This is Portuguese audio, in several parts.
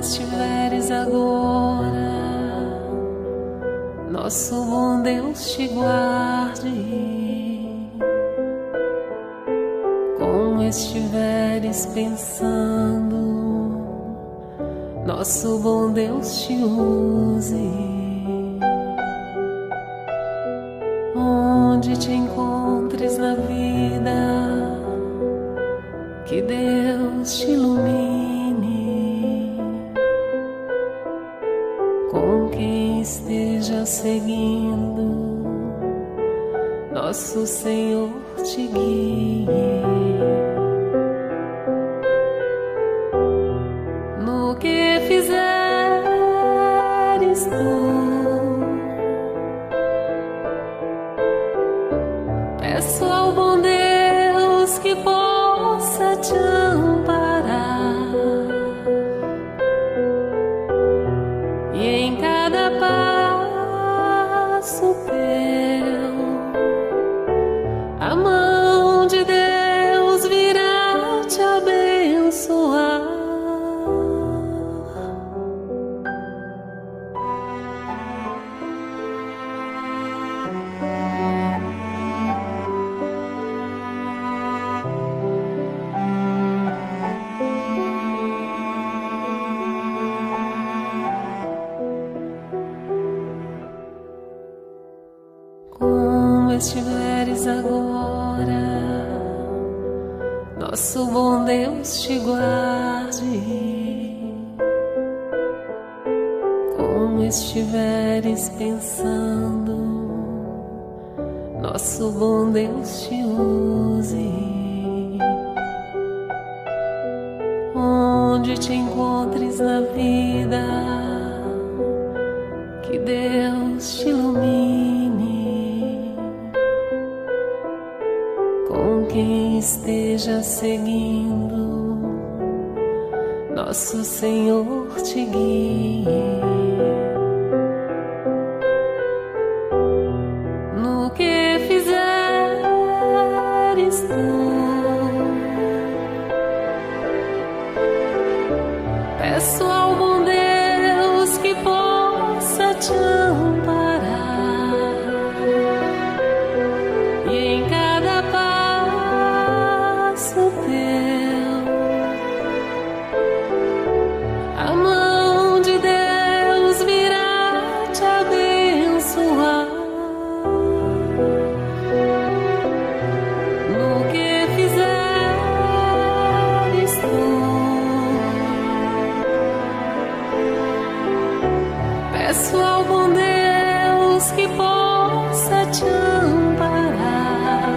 Estiveres agora, nosso bom Deus te guarde. Como estiveres pensando, nosso bom Deus te use. Onde te encontres na vida, que Deus te ilumine. Com quem esteja seguindo, nosso Senhor te guie. No que fizeres tu, peço ao bom Deus que possa te amparar. E em cada passo teu, a mão de Deus virá te abençoar. Estiveres agora, nosso bom Deus te guarde. Como estiveres pensando, nosso bom Deus te use. Onde te encontres na vida, que Deus te ilumine. Com quem esteja seguindo, nosso Senhor te guie. No que fizeres tu, peço ao bom Deus que possa te amparar. E em cada passo teu, a mão de Deus virá te abençoar. No que fizeres tu, peço ao bom Deus que possa te amparar.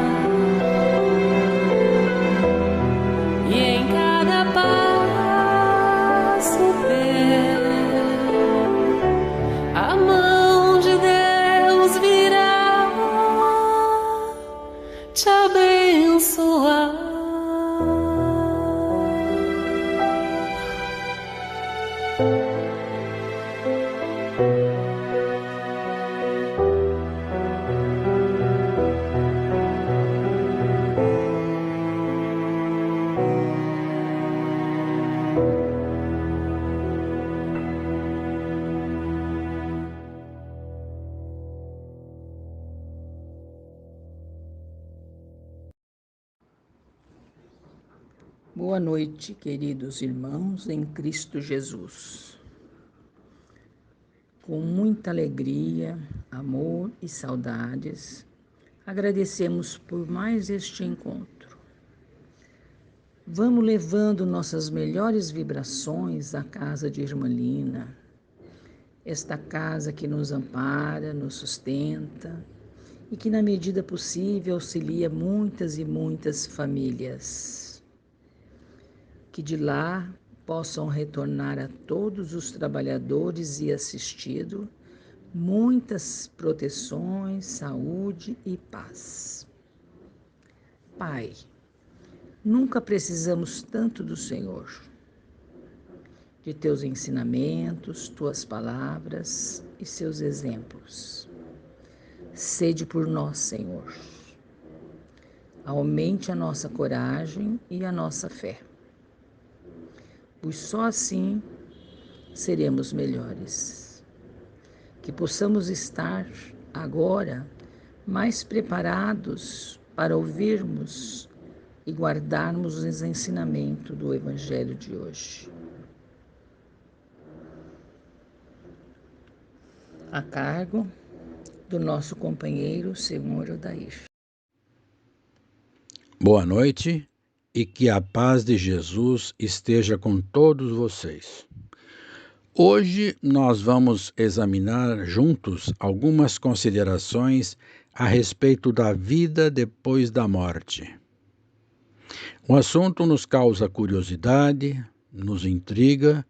E em cada passo teu, a mão de Deus virá te abençoar. Boa noite, queridos irmãos em Cristo Jesus. Com muita alegria, amor e saudades, agradecemos por mais este encontro. Vamos levando nossas melhores vibrações à casa de Irmã Lina, esta casa que nos ampara, nos sustenta e que, na medida possível, auxilia muitas e muitas famílias. Que de lá possam retornar a todos os trabalhadores e assistidos muitas proteções, saúde e paz. Pai, nunca precisamos tanto do Senhor, de teus ensinamentos, tuas palavras e seus exemplos. Sede por nós, Senhor. Aumente a nossa coragem e a nossa fé, pois só assim seremos melhores. Que possamos estar agora mais preparados para ouvirmos e guardarmos os ensinamentos do Evangelho de hoje. A cargo do nosso companheiro, Senhor Odair. Boa noite e que a paz de Jesus esteja com todos vocês. Hoje nós vamos examinar juntos algumas considerações a respeito da vida depois da morte. O assunto nos causa curiosidade, nos intriga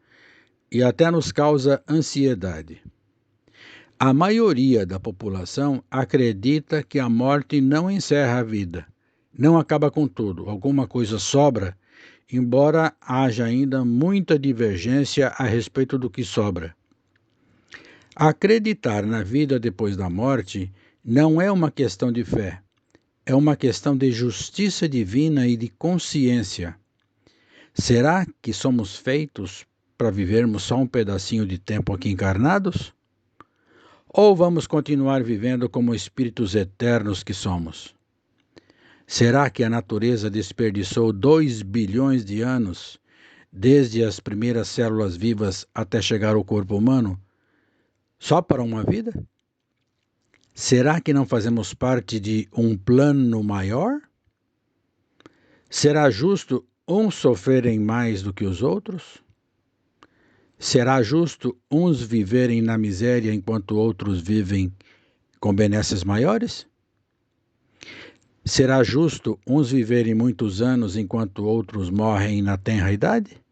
e até nos causa ansiedade. A maioria da população acredita que a morte não encerra a vida, não acaba com tudo, alguma coisa sobra, embora haja ainda muita divergência a respeito do que sobra. Acreditar na vida depois da morte não é uma questão de fé, é uma questão de justiça divina e de consciência. Será que somos feitos para vivermos só um pedacinho de tempo aqui encarnados? Ou vamos continuar vivendo como espíritos eternos que somos? Será que a natureza desperdiçou 2 bilhões de anos, desde as primeiras células vivas até chegar ao corpo humano, só para uma vida? Será que não fazemos parte de um plano maior? Será justo uns sofrerem mais do que os outros? Será justo uns viverem na miséria enquanto outros vivem com benesses maiores? Será justo uns viverem muitos anos enquanto outros morrem na tenra idade?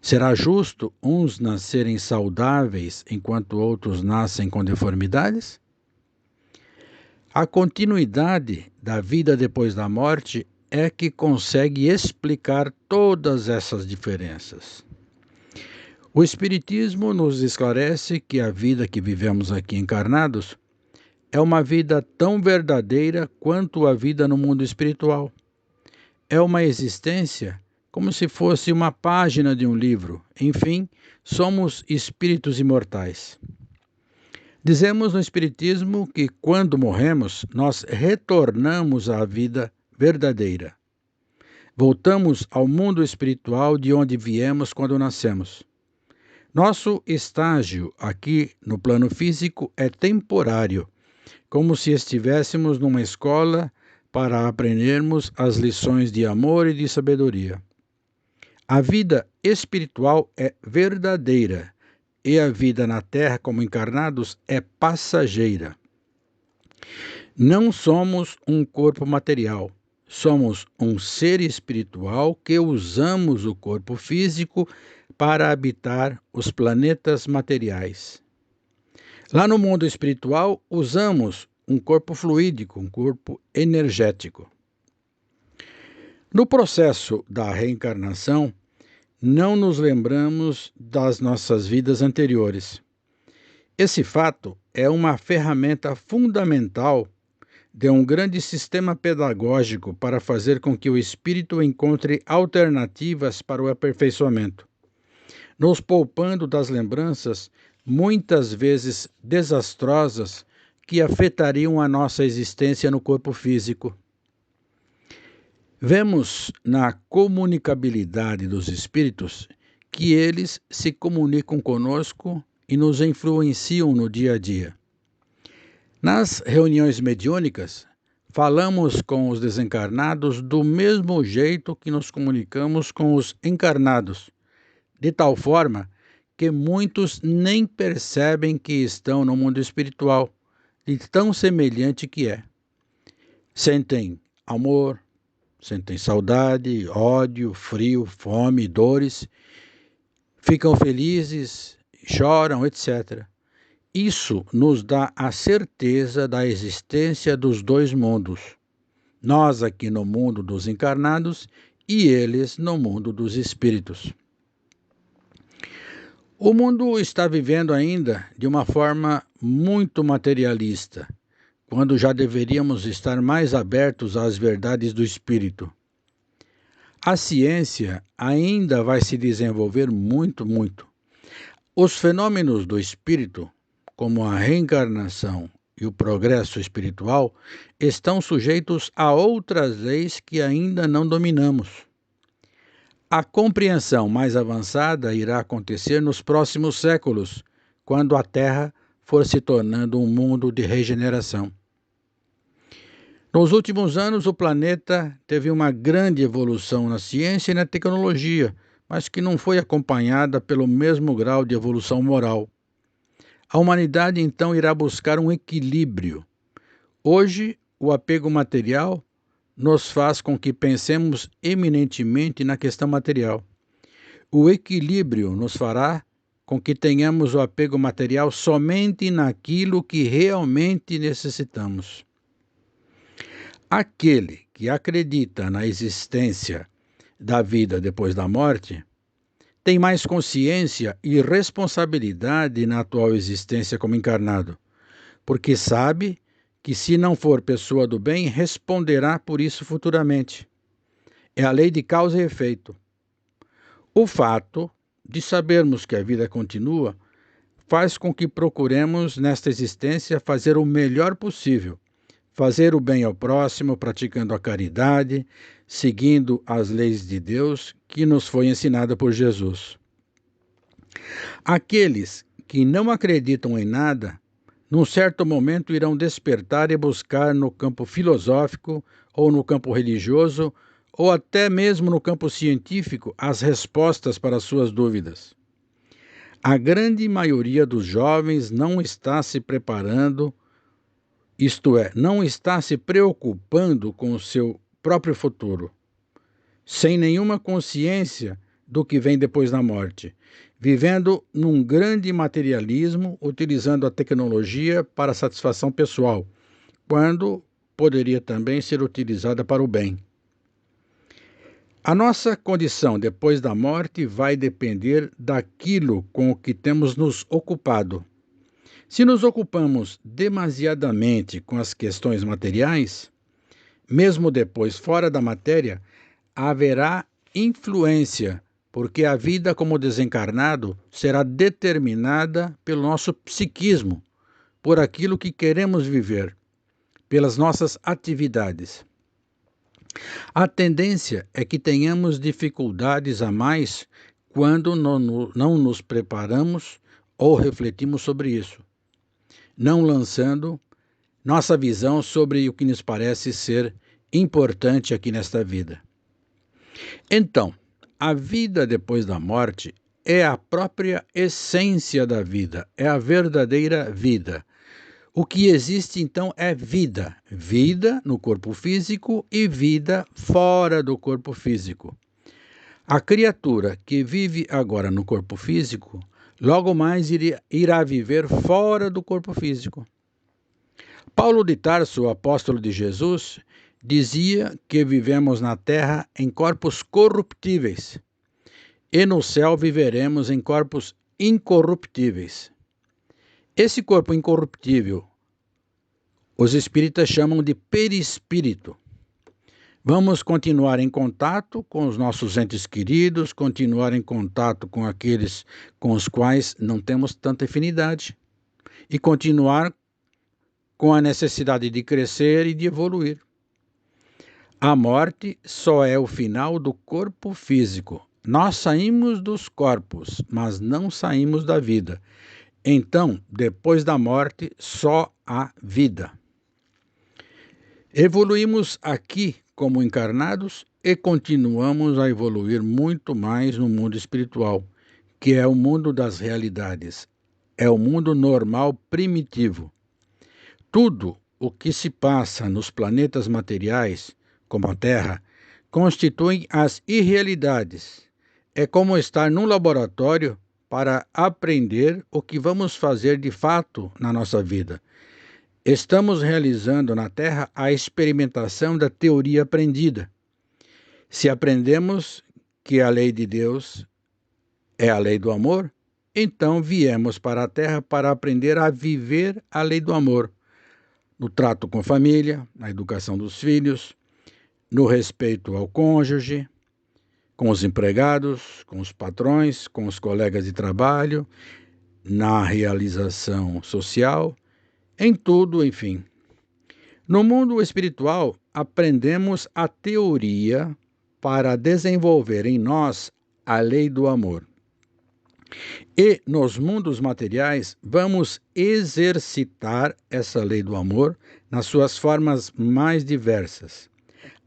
Será justo uns nascerem saudáveis enquanto outros nascem com deformidades? A continuidade da vida depois da morte é que consegue explicar todas essas diferenças. O Espiritismo nos esclarece que a vida que vivemos aqui encarnados é uma vida tão verdadeira quanto a vida no mundo espiritual. É uma existência como se fosse uma página de um livro. Enfim, somos espíritos imortais. Dizemos no Espiritismo que quando morremos, nós retornamos à vida verdadeira. Voltamos ao mundo espiritual de onde viemos quando nascemos. Nosso estágio aqui no plano físico é temporário, como se estivéssemos numa escola para aprendermos as lições de amor e de sabedoria. A vida espiritual é verdadeira e a vida na Terra como encarnados é passageira. Não somos um corpo material, somos um ser espiritual que usamos o corpo físico para habitar os planetas materiais. Lá no mundo espiritual, usamos um corpo fluídico, um corpo energético. No processo da reencarnação, não nos lembramos das nossas vidas anteriores. Esse fato é uma ferramenta fundamental de um grande sistema pedagógico para fazer com que o espírito encontre alternativas para o aperfeiçoamento, nos poupando das lembranças muitas vezes desastrosas que afetariam a nossa existência no corpo físico. Vemos na comunicabilidade dos espíritos que eles se comunicam conosco e nos influenciam no dia a dia. Nas reuniões mediúnicas, falamos com os desencarnados do mesmo jeito que nos comunicamos com os encarnados, de tal forma que muitos nem percebem que estão no mundo espiritual, de tão semelhante que é. Sentem amor, sentem saudade, ódio, frio, fome, dores, ficam felizes, choram, etc. Isso nos dá a certeza da existência dos dois mundos, Nós aqui no mundo dos encarnados e eles no mundo dos espíritos. O mundo está vivendo ainda de uma forma muito materialista, quando já deveríamos estar mais abertos às verdades do espírito. A ciência ainda vai se desenvolver muito. Os fenômenos do espírito, como a reencarnação e o progresso espiritual, estão sujeitos a outras leis que ainda não dominamos. A compreensão mais avançada irá acontecer nos próximos séculos, quando a Terra for se tornando um mundo de regeneração. Nos últimos anos, o planeta teve uma grande evolução na ciência e na tecnologia, mas que não foi acompanhada pelo mesmo grau de evolução moral. A humanidade, então, irá buscar um equilíbrio. Hoje, o apego material nos faz com que pensemos eminentemente na questão material. O equilíbrio nos fará com que tenhamos o apego material somente naquilo que realmente necessitamos. Aquele que acredita na existência da vida depois da morte tem mais consciência e responsabilidade na atual existência como encarnado, porque sabe que, se não for pessoa do bem, responderá por isso futuramente. É a lei de causa e efeito. O fato de sabermos que a vida continua faz com que procuremos, nesta existência, fazer o melhor possível, fazer o bem ao próximo, praticando a caridade, seguindo as leis de Deus que nos foi ensinada por Jesus. Aqueles que não acreditam em nada, num certo momento irão despertar e buscar no campo filosófico ou no campo religioso ou até mesmo no campo científico as respostas para suas dúvidas. A grande maioria dos jovens não está se preparando, isto é, não está se preocupando com o seu próprio futuro, sem nenhuma consciência do que vem depois da morte, vivendo num grande materialismo, utilizando a tecnologia para satisfação pessoal, quando poderia também ser utilizada para o bem. A nossa condição depois da morte vai depender daquilo com o que temos nos ocupado. Se nos ocupamos demasiadamente com as questões materiais, mesmo depois fora da matéria, haverá influência, porque a vida como desencarnado será determinada pelo nosso psiquismo, por aquilo que queremos viver, pelas nossas atividades. A tendência é que tenhamos dificuldades a mais quando não nos preparamos ou refletimos sobre isso, não lançando nossa visão sobre o que nos parece ser importante aqui nesta vida. Então, a vida depois da morte é a própria essência da vida, é a verdadeira vida. O que existe, então, é vida. Vida no corpo físico e vida fora do corpo físico. A criatura que vive agora no corpo físico, logo mais irá viver fora do corpo físico. Paulo de Tarso, o apóstolo de Jesus, dizia que vivemos na terra em corpos corruptíveis e no céu viveremos em corpos incorruptíveis. Esse corpo incorruptível, os espíritas chamam de perispírito. Vamos continuar em contato com os nossos entes queridos, continuar em contato com aqueles com os quais não temos tanta afinidade e continuar com a necessidade de crescer e de evoluir. A morte só é o final do corpo físico. Nós saímos dos corpos, mas não saímos da vida. Então, depois da morte, só há vida. Evoluímos aqui como encarnados e continuamos a evoluir muito mais no mundo espiritual, que é o mundo das realidades. É o mundo normal primitivo. Tudo o que se passa nos planetas materiais, como a Terra, constitui as irrealidades. É como estar num laboratório para aprender o que vamos fazer de fato na nossa vida. Estamos realizando na Terra a experimentação da teoria aprendida. Se aprendemos que a lei de Deus é a lei do amor, então viemos para a Terra para aprender a viver a lei do amor, no trato com a família, na educação dos filhos, no respeito ao cônjuge, com os empregados, com os patrões, com os colegas de trabalho, na realização social, em tudo, enfim. No mundo espiritual, aprendemos a teoria para desenvolver em nós a lei do amor. E nos mundos materiais, vamos exercitar essa lei do amor nas suas formas mais diversas.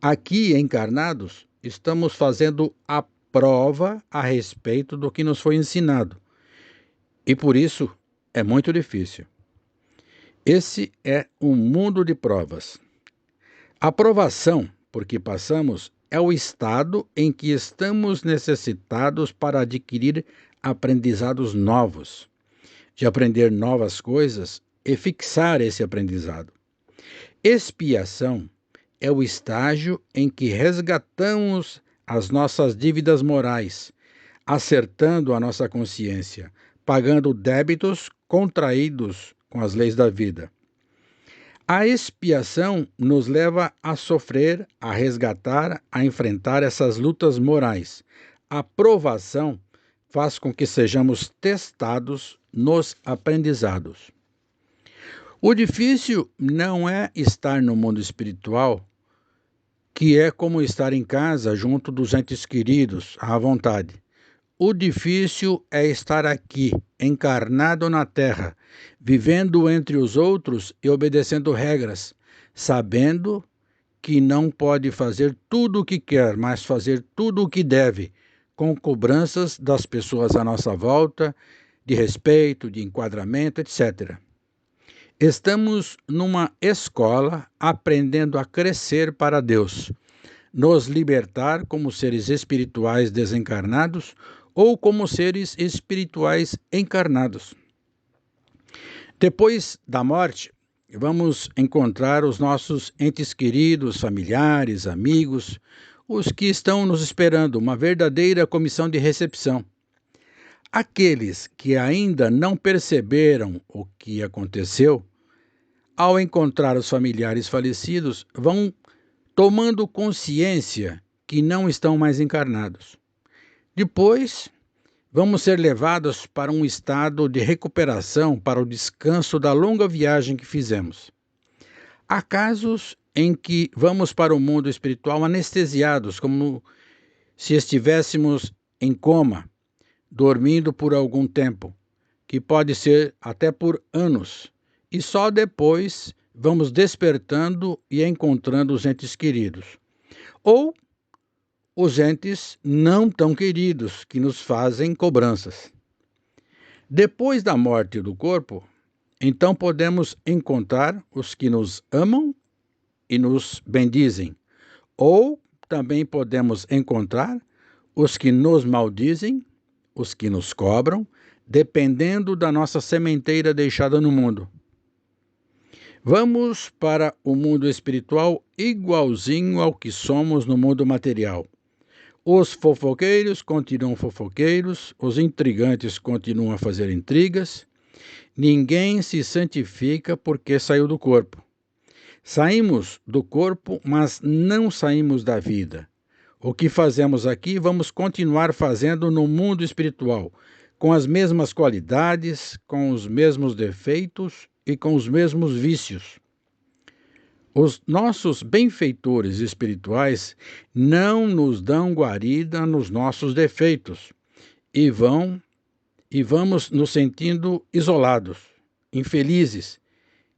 Aqui, encarnados, estamos fazendo a prova a respeito do que nos foi ensinado. E por isso é muito difícil. Esse é um mundo de provas. A provação por que passamos é o estado em que estamos necessitados para adquirir aprendizados novos, de aprender novas coisas e fixar esse aprendizado. Expiação é o estágio em que resgatamos as nossas dívidas morais, acertando a nossa consciência, pagando débitos contraídos com as leis da vida. A expiação nos leva a sofrer, a resgatar, a enfrentar essas lutas morais. A provação faz com que sejamos testados nos aprendizados. O difícil não é estar no mundo espiritual, que é como estar em casa junto dos entes queridos, à vontade. O difícil é estar aqui, encarnado na Terra, vivendo entre os outros e obedecendo regras, sabendo que não pode fazer tudo o que quer, mas fazer tudo o que deve, com cobranças das pessoas à nossa volta, de respeito, de enquadramento, etc. Estamos numa escola aprendendo a crescer para Deus, nos libertar como seres espirituais desencarnados ou como seres espirituais encarnados. Depois da morte, vamos encontrar os nossos entes queridos, familiares, amigos, os que estão nos esperando, uma verdadeira comissão de recepção. Aqueles que ainda não perceberam o que aconteceu, ao encontrar os familiares falecidos, vão tomando consciência que não estão mais encarnados. Depois, vamos ser levados para um estado de recuperação, para o descanso da longa viagem que fizemos. Há casos em que vamos para o mundo espiritual anestesiados, como se estivéssemos em coma, dormindo por algum tempo, que pode ser até por anos, e só depois vamos despertando e encontrando os entes queridos. Ou os entes não tão queridos que nos fazem cobranças. Depois da morte do corpo, então podemos encontrar os que nos amam e nos bendizem, ou também podemos encontrar os que nos maldizem, os que nos cobram, dependendo da nossa sementeira deixada no mundo. Vamos para o mundo espiritual igualzinho ao que somos no mundo material. Os fofoqueiros continuam fofoqueiros, os intrigantes continuam a fazer intrigas. Ninguém se santifica porque saiu do corpo. Saímos do corpo, mas não saímos da vida. O que fazemos aqui, vamos continuar fazendo no mundo espiritual, com as mesmas qualidades, com os mesmos defeitos e com os mesmos vícios. Os nossos benfeitores espirituais não nos dão guarida nos nossos defeitos e vamos nos sentindo isolados, infelizes.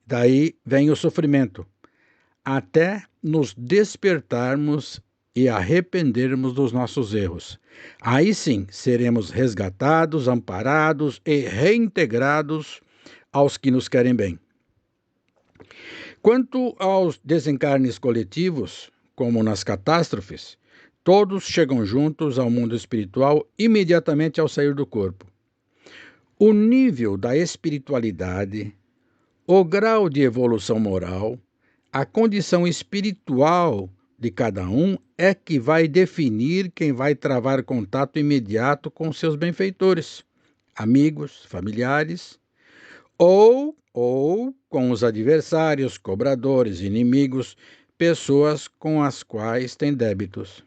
Daí vem o sofrimento, até nos despertarmos e arrependermos dos nossos erros. Aí sim seremos resgatados, amparados e reintegrados aos que nos querem bem. Quanto aos desencarnes coletivos, como nas catástrofes, todos chegam juntos ao mundo espiritual imediatamente ao sair do corpo. O nível da espiritualidade, O grau de evolução moral, a condição espiritual de cada um é que vai definir quem vai travar contato imediato com seus benfeitores, amigos, familiares, ou com os adversários, cobradores, inimigos, pessoas com as quais tem débitos.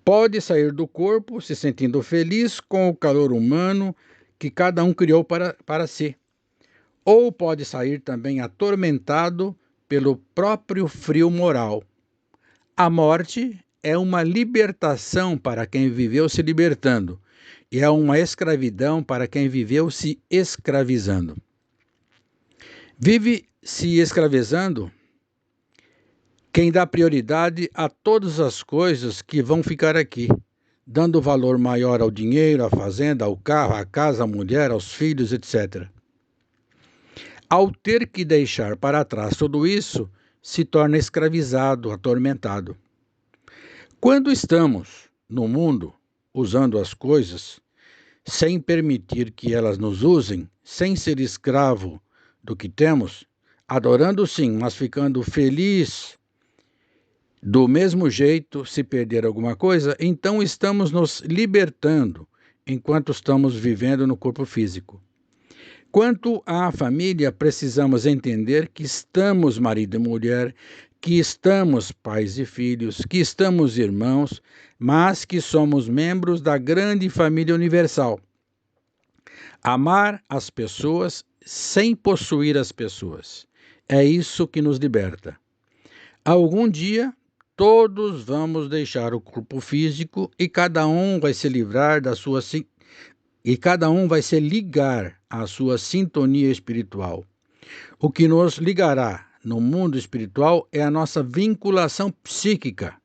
Pode sair do corpo se sentindo feliz com o calor humano que cada um criou para si, ou pode sair também atormentado pelo próprio frio moral. A morte é uma libertação para quem viveu se libertando, e é uma escravidão para quem viveu se escravizando. Vive se escravizando quem dá prioridade a todas as coisas que vão ficar aqui, dando valor maior ao dinheiro, à fazenda, ao carro, à casa, à mulher, aos filhos, etc. Ao ter que deixar para trás tudo isso, se torna escravizado, atormentado. Quando estamos no mundo usando as coisas, sem permitir que elas nos usem, sem ser escravo do que temos, adorando sim, mas ficando feliz do mesmo jeito se perder alguma coisa, então estamos nos libertando enquanto estamos vivendo no corpo físico. Quanto à família, precisamos entender que estamos marido e mulher, que estamos pais e filhos, que estamos irmãos, mas que somos membros da grande família universal. Amar as pessoas sem possuir as pessoas. É isso que nos liberta. Algum dia, todos vamos deixar o corpo físico e cada um vai se livrar da sua e cada um vai se ligar à sua sintonia espiritual. O que nos ligará no mundo espiritual é a nossa vinculação psíquica.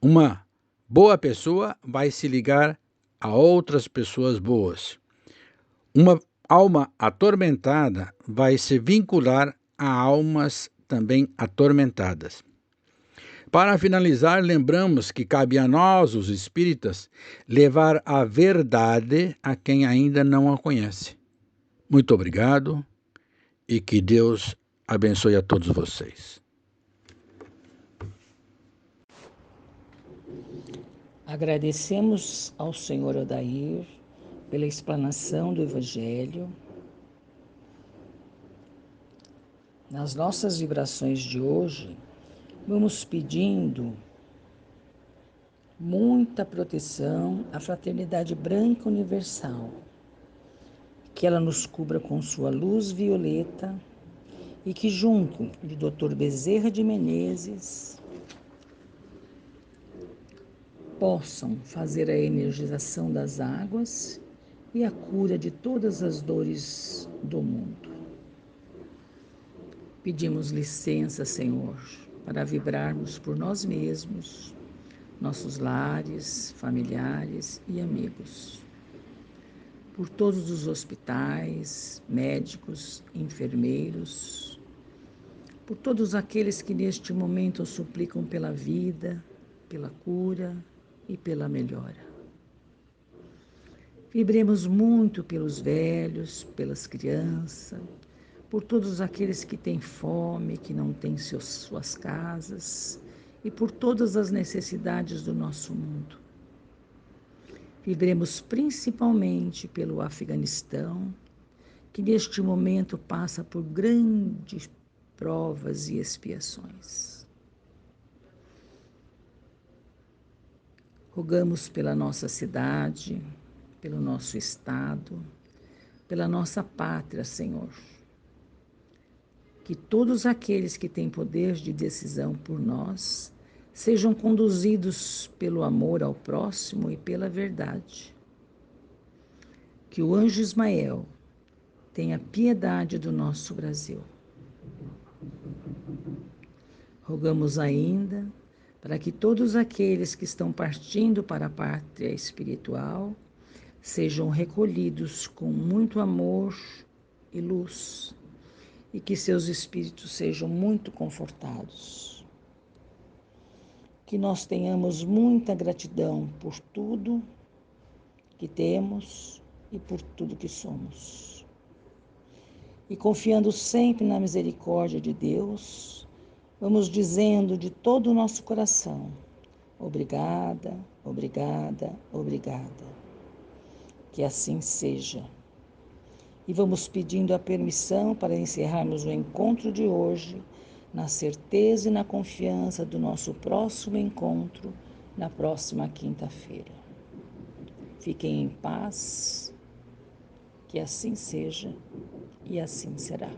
Uma boa pessoa vai se ligar a outras pessoas boas. Uma alma atormentada vai se vincular a almas também atormentadas. Para finalizar, lembramos que cabe a nós, os espíritas, levar a verdade a quem ainda não a conhece. Muito obrigado e que Deus abençoe a todos vocês. Agradecemos ao Senhor Odair pela explanação do Evangelho. Nas nossas vibrações de hoje, vamos pedindo muita proteção à Fraternidade Branca Universal, que ela nos cubra com sua luz violeta e que junto de Dr. Bezerra de Menezes possam fazer a energização das águas e a cura de todas as dores do mundo. Pedimos licença, Senhor, para vibrarmos por nós mesmos, nossos lares, familiares e amigos, por todos os hospitais, médicos, enfermeiros, por todos aqueles que neste momento suplicam pela vida, pela cura e pela melhora. Vibremos muito pelos velhos, pelas crianças, por todos aqueles que têm fome, que não têm suas casas, e por todas as necessidades do nosso mundo. Vibremos principalmente pelo Afeganistão, que neste momento passa por grandes provas e expiações. Rogamos pela nossa cidade, pelo nosso estado, pela nossa pátria, Senhor. Que todos aqueles que têm poder de decisão por nós sejam conduzidos pelo amor ao próximo e pela verdade. Que o anjo Ismael tenha piedade do nosso Brasil. Rogamos ainda para que todos aqueles que estão partindo para a pátria espiritual sejam recolhidos com muito amor e luz, e que seus espíritos sejam muito confortados. Que nós tenhamos muita gratidão por tudo que temos e por tudo que somos. E confiando sempre na misericórdia de Deus, vamos dizendo de todo o nosso coração: obrigada, obrigada, obrigada. Que assim seja. E vamos pedindo a permissão para encerrarmos o encontro de hoje, na certeza e na confiança do nosso próximo encontro, na próxima quinta-feira. Fiquem em paz, que assim seja e assim será.